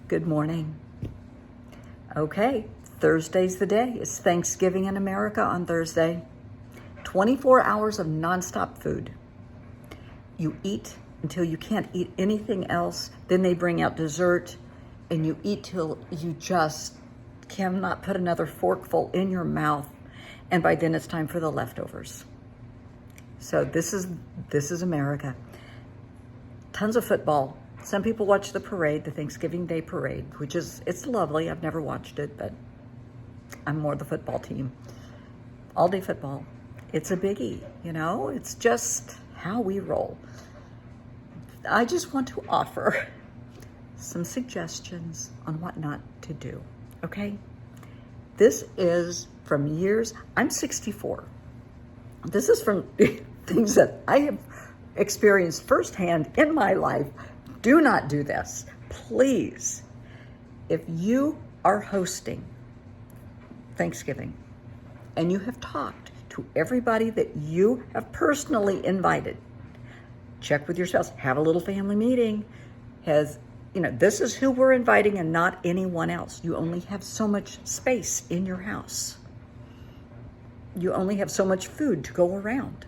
Good morning. Okay, Thursday's the day. It's Thanksgiving in America on Thursday. 24 hours of nonstop food. You eat until you can't eat anything else. Then they bring out dessert and you eat till you just cannot put another forkful in your mouth. And by then it's time for the leftovers. So this is America. Tons of football. Some people watch the parade, the Thanksgiving Day parade, it's lovely. I've never watched it, but I'm more the football team. All day football. It's a biggie, it's just how we roll. I just want to offer some suggestions on what not to do, okay? This is from years, I'm 64. This is from things that I have experienced firsthand in my life. Do not do this, please. If you are hosting Thanksgiving and you have talked to everybody that you have personally invited, check with yourselves, have a little family meeting. This is who we're inviting and not anyone else. You only have so much space in your house. You only have so much food to go around.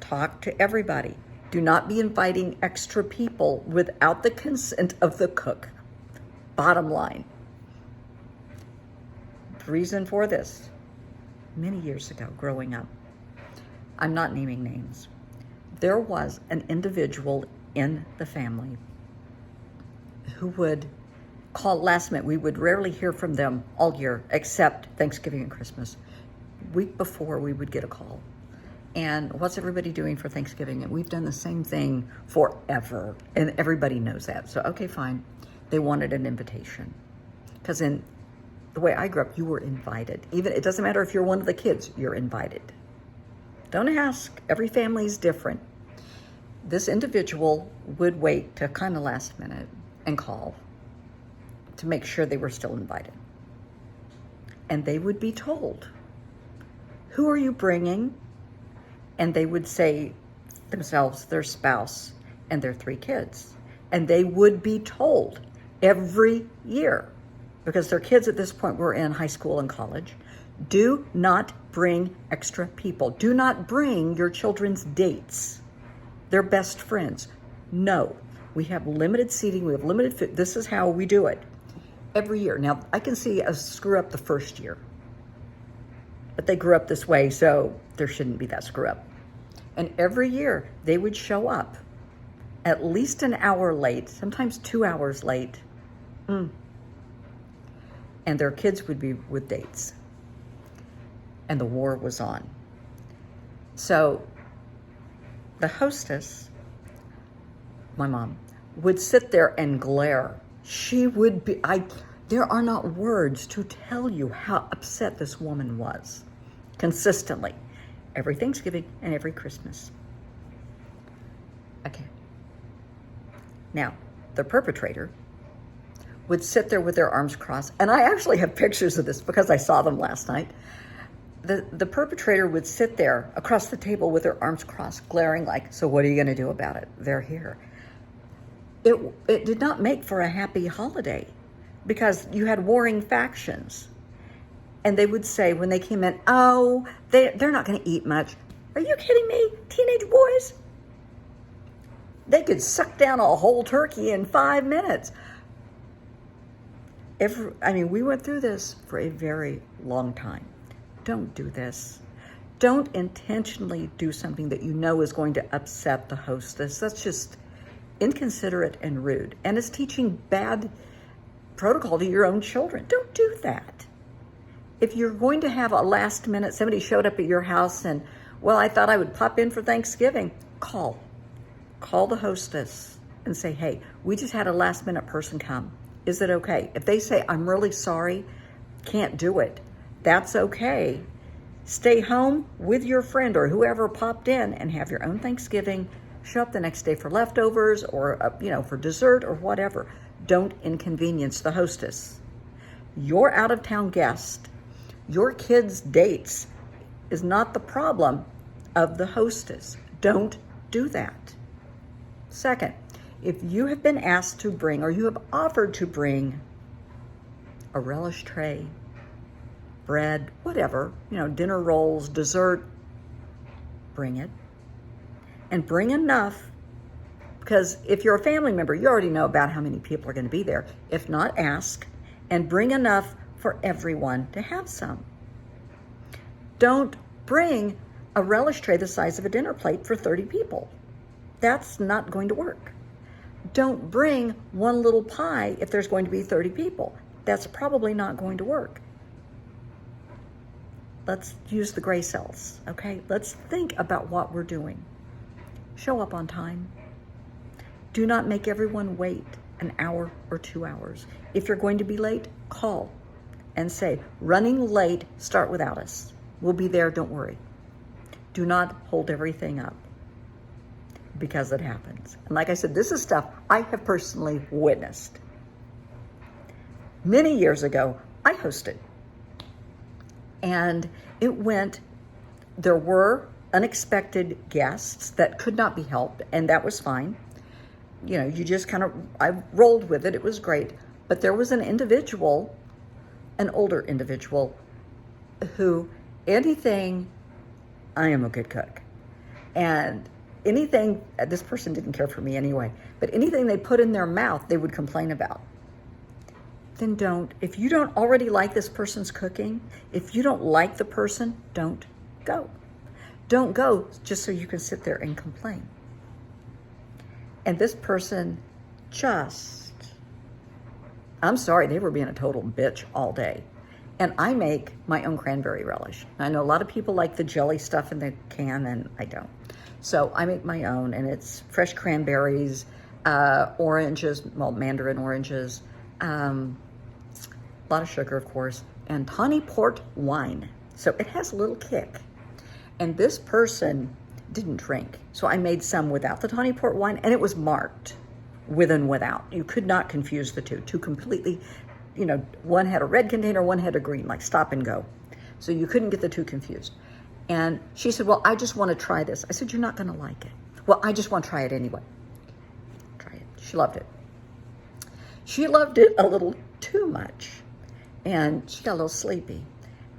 Talk to everybody. Do not be inviting extra people without the consent of the cook. Bottom line. The reason for this, many years ago, growing up, I'm not naming names, there was an individual in the family who would call last minute. We would rarely hear from them all year, except Thanksgiving and Christmas. Week before, we would get a call. And what's everybody doing for Thanksgiving? And we've done the same thing forever. And everybody knows that. So, okay, fine. They wanted an invitation. Because in the way I grew up, you were invited. Even, it doesn't matter if you're one of the kids, you're invited. Don't ask. Every family is different. This individual would wait to kind of last minute and call to make sure they were still invited. And they would be told, who are you bringing? And they would say themselves, their spouse, and their 3 kids. And they would be told every year, because their kids at this point were in high school and college, do not bring extra people. Do not bring your children's dates, their best friends. No, we have limited seating, we have limited food. This is how we do it every year. Now, I can see a screw up the first year, but they grew up this way, so there shouldn't be that screw up. And every year they would show up at least an hour late, sometimes 2 hours late. And their kids would be with dates. And the war was on. So the hostess, my mom, would sit there and glare. She would be, there are not words to tell you how upset this woman was. Consistently, every Thanksgiving and every Christmas. Okay. Now, the perpetrator would sit there with their arms crossed, and I actually have pictures of this because I saw them last night. The perpetrator would sit there across the table with their arms crossed, glaring like, so what are you going to do about it? They're here. It did not make for a happy holiday because you had warring factions. And they would say when they came in, oh, they're not going to eat much. Are you kidding me? Teenage boys? They could suck down a whole turkey in 5 minutes. We went through this for a very long time. Don't do this. Don't intentionally do something that you know is going to upset the hostess. That's just inconsiderate and rude. And it's teaching bad protocol to your own children. Don't do that. If you're going to have a last minute, somebody showed up at your house and, well, I thought I would pop in for Thanksgiving, call the hostess and say, hey, we just had a last minute person come. Is it okay? If they say, I'm really sorry, can't do it, that's okay. Stay home with your friend or whoever popped in and have your own Thanksgiving. Show up the next day for leftovers or, for dessert or whatever. Don't inconvenience the hostess. Your out-of-town guest, your kids' dates is not the problem of the hostess. Don't do that. Second, if you have been asked to bring, or you have offered to bring a relish tray, bread, whatever, dinner rolls, dessert, bring it. And bring enough, because if you're a family member, you already know about how many people are going to be there. If not, ask, and bring enough for everyone to have some. Don't bring a relish tray the size of a dinner plate for 30 people. That's not going to work. Don't bring one little pie if there's going to be 30 people. That's probably not going to work. Let's use the gray cells, okay? Let's think about what we're doing. Show up on time. Do not make everyone wait an hour or 2 hours. If you're going to be late, call and say, running late, start without us. We'll be there, don't worry. Do not hold everything up, because it happens. And like I said, this is stuff I have personally witnessed. Many years ago, I hosted. And there were unexpected guests that could not be helped, and that was fine. You just I rolled with it. It was great. But there was an individual, an older individual, who I am a good cook. And anything, this person didn't care for me anyway, but anything they put in their mouth, they would complain about. Then don't. If you don't already like this person's cooking, if you don't like the person, don't go. Don't go just so you can sit there and complain. And this person I'm sorry, they were being a total bitch all day. And I make my own cranberry relish. I know a lot of people like the jelly stuff in the can, and I don't. So I make my own, and it's fresh cranberries, oranges, mandarin oranges, a lot of sugar, of course, and tawny port wine. So it has a little kick. And this person didn't drink. So I made some without the tawny port wine, and it was marked with and without. You could not confuse the two completely, one had a red container, one had a green, like stop and go. So you couldn't get the two confused. And she said, well, I just want to try this. I said, you're not going to like it. Well, I just want to try it anyway. Try it. She loved it. She loved it a little too much. And she got a little sleepy.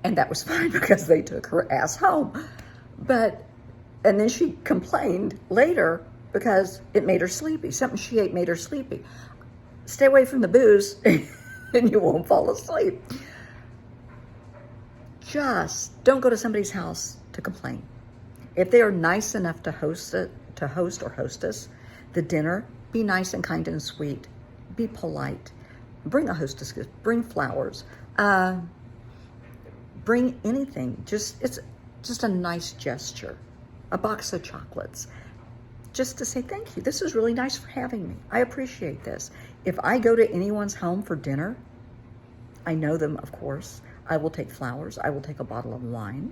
And that was fine because they took her ass home. And then she complained later because it made her sleepy. Something she ate made her sleepy. Stay away from the booze and you won't fall asleep. Just don't go to somebody's house to complain. If they are nice enough to host or hostess the dinner, be nice and kind and sweet. Be polite. Bring a hostess gift. Bring flowers. Bring anything. It's just a nice gesture. A box of chocolates. Just to say thank you. This is really nice for having me. I appreciate this. If I go to anyone's home for dinner, I know them, of course. I will take flowers. I will take a bottle of wine.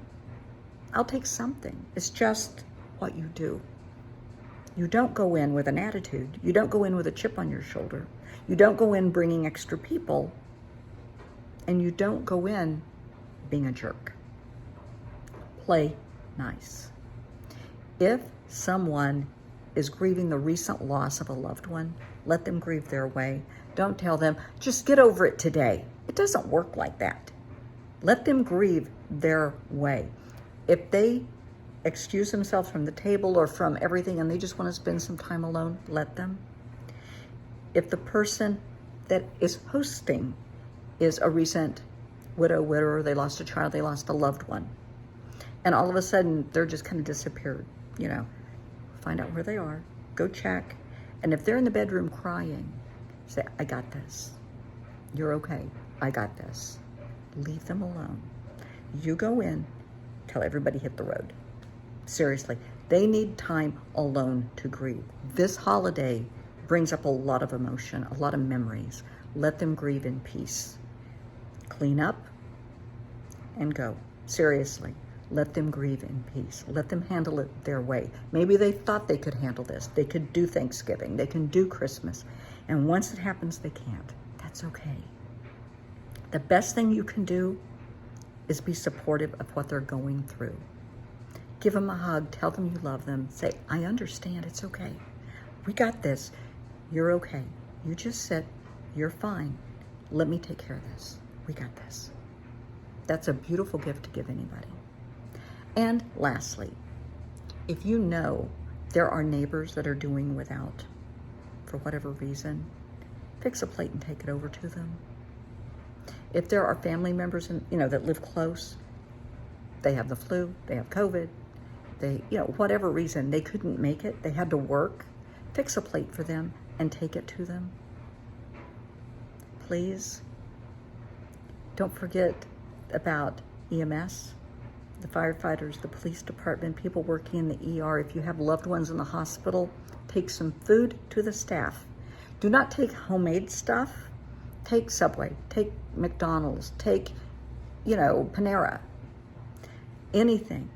I'll take something. It's just what you do. You don't go in with an attitude. You don't go in with a chip on your shoulder. You don't go in bringing extra people. And you don't go in being a jerk. Play nice. If someone is grieving the recent loss of a loved one, let them grieve their way. Don't tell them, just get over it today. It doesn't work like that. Let them grieve their way. If they excuse themselves from the table or from everything and they just want to spend some time alone, let them. If the person that is hosting is a recent widower, they lost a child, they lost a loved one, and all of a sudden they're just kind of disappeared, find out where they are, go check. And if they're in the bedroom crying, say, I got this. You're okay. I got this. Leave them alone. You go in, tell everybody hit the road. Seriously, they need time alone to grieve. This holiday brings up a lot of emotion, a lot of memories. Let them grieve in peace. Clean up and go. Seriously. Let them grieve in peace. Let them handle it their way. Maybe they thought they could handle this. They could do Thanksgiving. They can do Christmas. And once it happens, they can't. That's okay. The best thing you can do is be supportive of what they're going through. Give them a hug. Tell them you love them. Say, I understand. It's okay. We got this. You're okay. You just sit. You're fine. Let me take care of this. We got this. That's a beautiful gift to give anybody. And lastly, if you know there are neighbors that are doing without for whatever reason, fix a plate and take it over to them. If there are family members that live close, they have the flu, they have COVID, they, whatever reason, they couldn't make it, they had to work, fix a plate for them and take it to them. Please, don't forget about EMS, the firefighters, the police department, people working in the ER. If you have loved ones in the hospital, take some food to the staff. Do not take homemade stuff. Take Subway, take McDonald's, take, Panera, anything.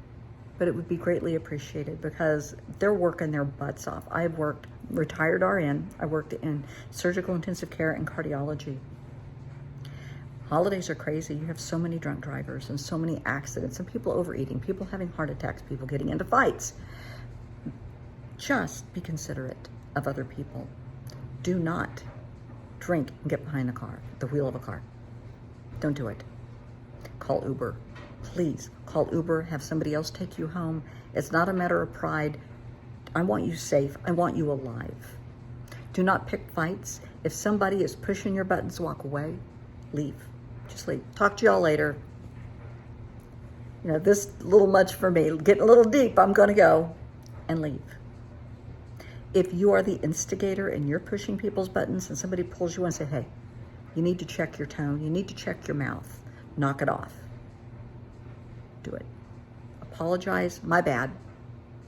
But it would be greatly appreciated because they're working their butts off. I've worked, retired RN, I worked in surgical intensive care and cardiology. Holidays are crazy. You have so many drunk drivers and so many accidents and people overeating, people having heart attacks, people getting into fights. Just be considerate of other people. Do not drink and get behind the wheel of a car. Don't do it. Call Uber. Please call Uber, have somebody else take you home. It's not a matter of pride. I want you safe. I want you alive. Do not pick fights. If somebody is pushing your buttons, walk away. Leave. Just leave. Talk to y'all later. This a little much for me. Getting a little deep. I'm going to go and leave. If you are the instigator and you're pushing people's buttons and somebody pulls you and say, hey, you need to check your tone. You need to check your mouth. Knock it off. Do it. Apologize. My bad.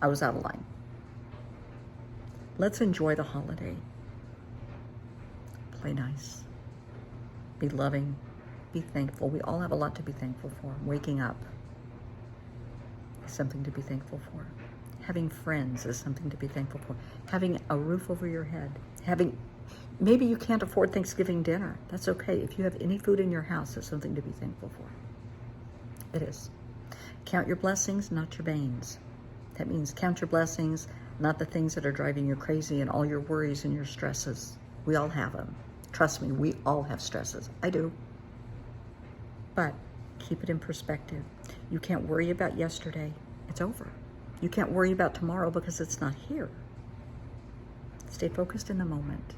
I was out of line. Let's enjoy the holiday. Play nice. Be loving. Be thankful. We all have a lot to be thankful for. Waking up is something to be thankful for. Having friends is something to be thankful for. Having a roof over your head. Maybe you can't afford Thanksgiving dinner. That's okay. If you have any food in your house, it's something to be thankful for. It is. Count your blessings, not your banes. That means count your blessings, not the things that are driving you crazy and all your worries and your stresses. We all have them. Trust me, we all have stresses. I do. But keep it in perspective. You can't worry about yesterday. It's over. You can't worry about tomorrow because it's not here. Stay focused in the moment.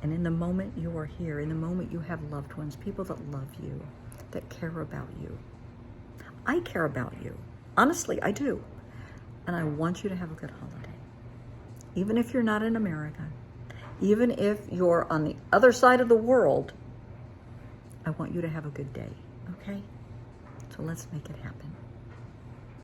And in the moment you are here, in the moment you have loved ones, people that love you, that care about you. I care about you. Honestly, I do. And I want you to have a good holiday. Even if you're not in America, even if you're on the other side of the world, I want you to have a good day, okay? So let's make it happen.